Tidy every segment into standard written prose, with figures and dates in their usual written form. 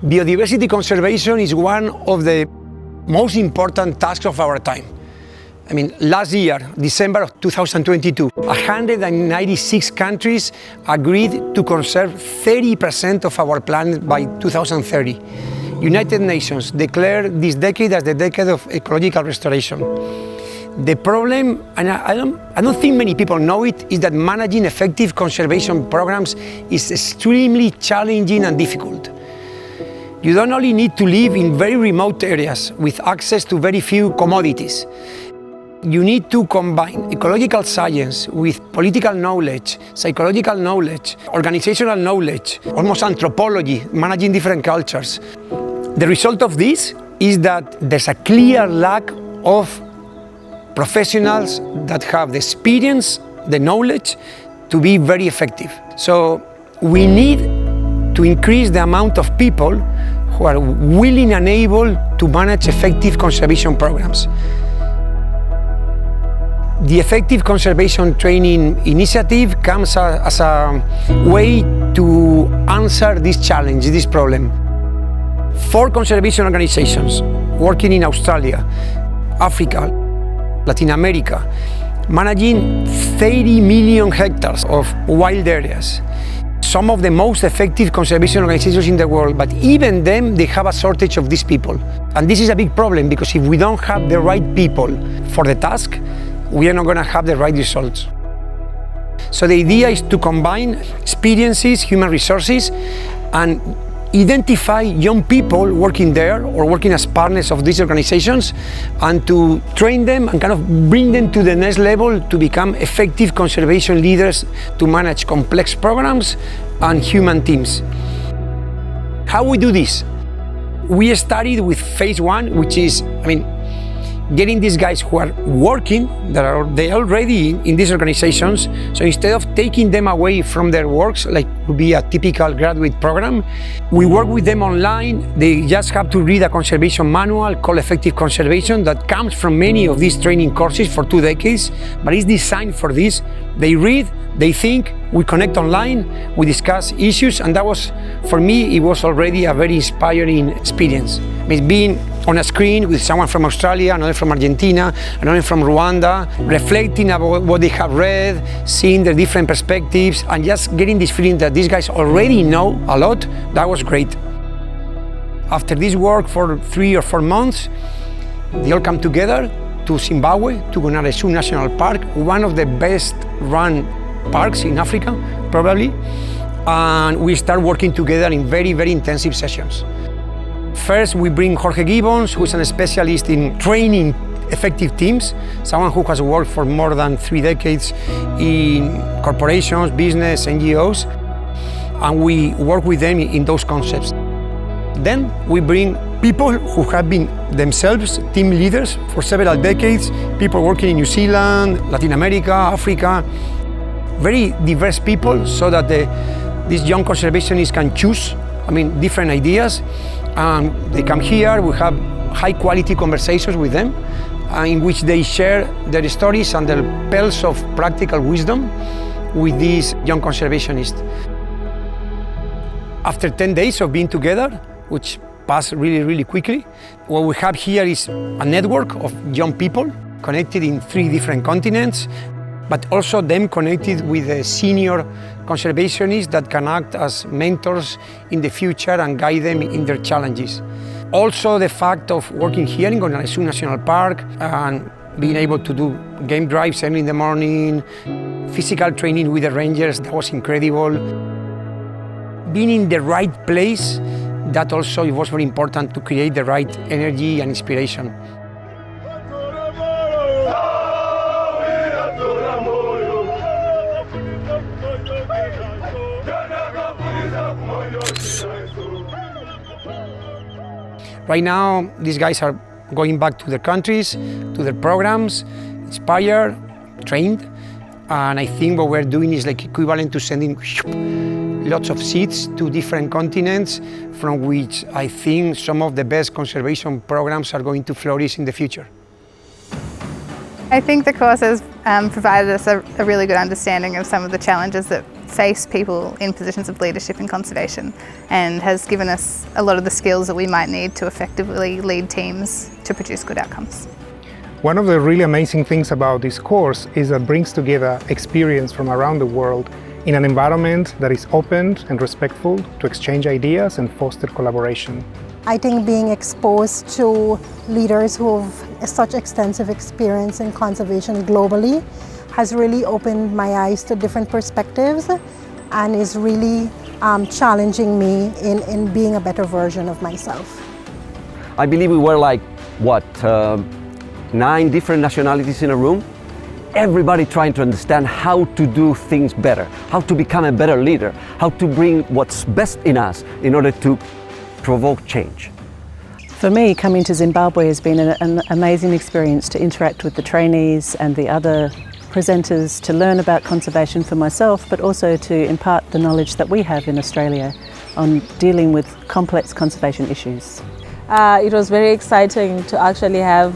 Biodiversity conservation is one of the most important tasks of our time. I mean, last year, December of 2022, 196 countries agreed to conserve 30% of our planet by 2030. United Nations declared this decade as the decade of ecological restoration. The problem, and I don't think many people know it, is that managing effective conservation programs is extremely challenging and difficult. You don't only need to live in very remote areas with access to very few commodities. You need to combine ecological science with political knowledge, psychological knowledge, organizational knowledge, almost anthropology, managing different cultures. The result of this is that there's a clear lack of professionals that have the experience, the knowledge to be very effective. So we need to increase the amount of people who are willing and able to manage effective conservation programs. The Effective Conservation Training Initiative comes as a way to answer this challenge, this problem. 4 conservation organizations working in Australia, Africa, Latin America, managing 30 million hectares of wild areas. Some of the most effective conservation organizations in the world, but even them, they have a shortage of these people. And this is a big problem because if we don't have the right people for the task, we are not going to have the right results. So the idea is to combine experiences, human resources, and identify young people working there or working as partners of these organizations and to train them and kind of bring them to the next level to become effective conservation leaders to manage complex programs and human teams. How we do this? We started with phase 1, which is, getting these guys who are working, they already in these organizations. So instead of taking them away from their works, like would be a typical graduate program, we work with them online. They just have to read a conservation manual called Effective Conservation that comes from many of these training courses for 2 decades, but it's designed for this. They read, they think, we connect online, we discuss issues, and that was, for me, it was already a very inspiring experience. Being on a screen with someone from Australia, another from Argentina, another from Rwanda, reflecting about what they have read, seeing the different perspectives, and just getting this feeling that these guys already know a lot, that was great. After this work for 3 or 4 months, they all come together to Zimbabwe, to Gonarezhou National Park, one of the best run parks in Africa, probably, and we start working together in very, very intensive sessions. First, we bring Jorge Gibbons, who is a specialist in training effective teams, someone who has worked for more than 3 decades in corporations, business, NGOs, and we work with them in those concepts. Then we bring people who have been themselves team leaders for several decades, people working in New Zealand, Latin America, Africa, very diverse people, so that these young conservationists can choose, different ideas. They come here, we have high quality conversations with them, in which they share their stories and their pearls of practical wisdom with these young conservationists. After 10 days of being together, which passed really, really quickly, what we have here is a network of young people connected in 3 different continents, but also them connected with the senior conservationists that can act as mentors in the future and guide them in their challenges. Also, the fact of working here in Gonarezhou National Park and being able to do game drives early in the morning, physical training with the rangers, that was incredible. Being in the right place, that also it was very important to create the right energy and inspiration. Right now, these guys are going back to their countries, to their programs, inspired, trained, and I think what we're doing is like equivalent to sending lots of seeds to different continents, from which I think some of the best conservation programs are going to flourish in the future. I think the course has provided us a really good understanding of some of the challenges that face people in positions of leadership in conservation and has given us a lot of the skills that we might need to effectively lead teams to produce good outcomes. One of the really amazing things about this course is that it brings together experience from around the world in an environment that is open and respectful to exchange ideas and foster collaboration. I think being exposed to leaders who have such extensive experience in conservation globally has really opened my eyes to different perspectives and is really challenging me in being a better version of myself. I believe we were like, 9 different nationalities in a room, everybody trying to understand how to do things better, how to become a better leader, how to bring what's best in us in order to provoke change. For me, coming to Zimbabwe has been an amazing experience to interact with the trainees and the other presenters, to learn about conservation for myself, but also to impart the knowledge that we have in Australia on dealing with complex conservation issues. It was very exciting to actually have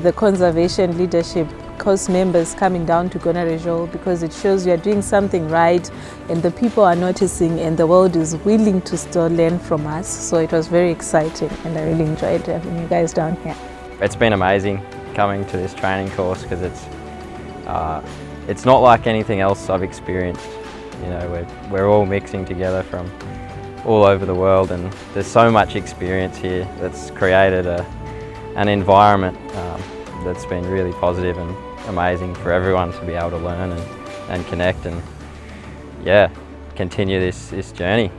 the conservation leadership course members coming down to Gonarezhou, because it shows we are doing something right and the people are noticing and the world is willing to still learn from us. So it was very exciting and I really enjoyed having you guys down here. It's been amazing coming to this training course because it's not like anything else I've experienced. You know, we're all mixing together from all over the world and there's so much experience here that's created an environment that's been really positive and amazing for everyone to be able to learn and connect and continue this journey.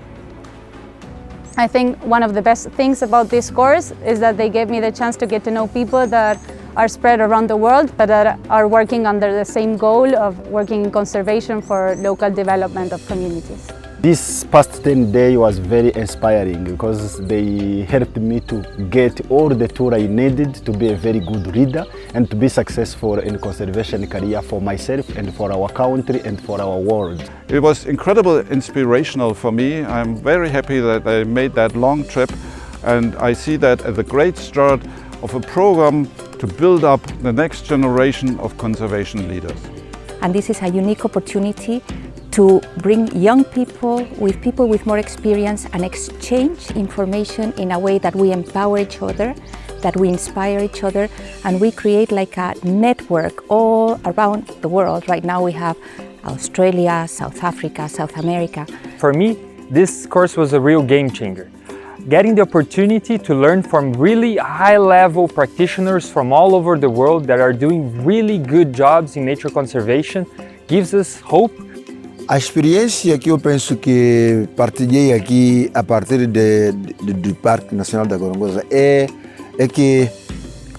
I think one of the best things about this course is that they gave me the chance to get to know people that are spread around the world but that are working under the same goal of working in conservation for local development of communities. This past 10 days was very inspiring because they helped me to get all the tools I needed to be a very good leader and to be successful in conservation career for myself and for our country and for our world. It was incredibly inspirational for me. I'm very happy that I made that long trip and I see that as a great start of a program to build up the next generation of conservation leaders. And this is a unique opportunity to bring young people with more experience and exchange information in a way that we empower each other, that we inspire each other, and we create like a network all around the world. Right now we have Australia, South Africa, South America. For me, this course was a real game changer. Getting the opportunity to learn from really high-level practitioners from all over the world that are doing really good jobs in nature conservation gives us hope. A experiência que eu penso que partilhei aqui a partir do Parque Nacional da Gonarezhou é que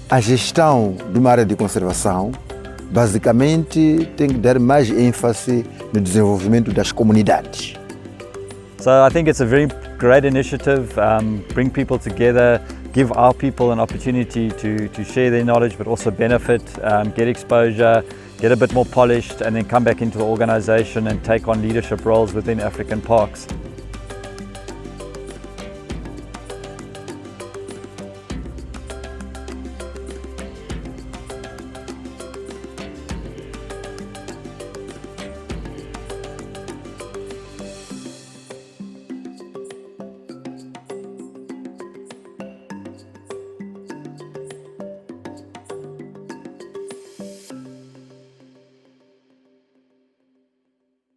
a gestão de uma área de conservação basicamente tem que dar mais ênfase no desenvolvimento das comunidades. So I think it's a very great initiative, bring people together, give our people an opportunity to share their knowledge but also benefit, get exposure, get a bit more polished and then come back into the organisation and take on leadership roles within African parks.